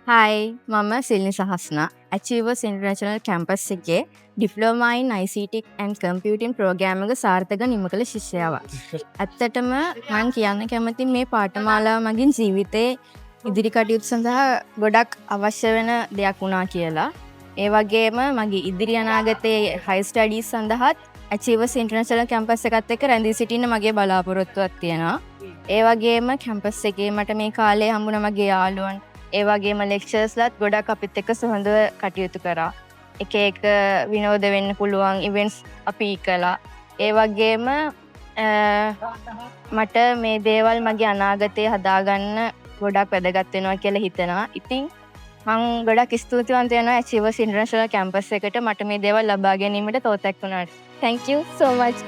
හයි මම සිල්නි සහස්න ඇචීවර්ස් ඉන්ටර්නැෂනල් කැම්පස් එකේ diploma in ICT and computing programme එක සාර්ථක නිම කළ ශිෂ්‍යාවක්. ඇත්තටම මං කියන්න කැමති මේ පාඨමාලාව මගින් ජීවිතේ ඉදිරි කටයුතු සඳහා ගොඩක් අවශ්‍ය වෙන දෙයක් වුණා කියලා. ඒ වගේම මගේ ඉදිරි අනාගතයේ හයි ස්ටඩීස් සඳහාත් ඇචීවර්ස් ඉන්ටර්නැෂනල් කැම්පස් එකත් එක්ක රැඳී සිටින්න මගේ බලාපොරොත්තුවක් තියෙනවා. ඒ වගේම කැම්පස් එකේ මට මේ කාලේ හම්බුණ මගේ යාළුවන් ඒ වගේම ලෙක්චර්ස්ලත් ගොඩක් අපිත් එක්ක සුහඳව කටයුතු කරා. එක එක විනෝද වෙන්න පුළුවන් ඉවෙන්ට්ස් අපි කළා. ඒ වගේම මට මේ දේවල් මගේ අනාගතය හදාගන්න ගොඩක් වැදගත් වෙනවා කියලා හිතෙනවා. ඉතින් මං ගොඩක් ස්තුතිවන්ත වෙනවා ඇචීවර්ස් ඉන්ටර්නැෂනල් කැම්පස් එකට මට මේ දේවල් ලබා ගැනීමට තෝතැක් වුණාට. Thank you so much.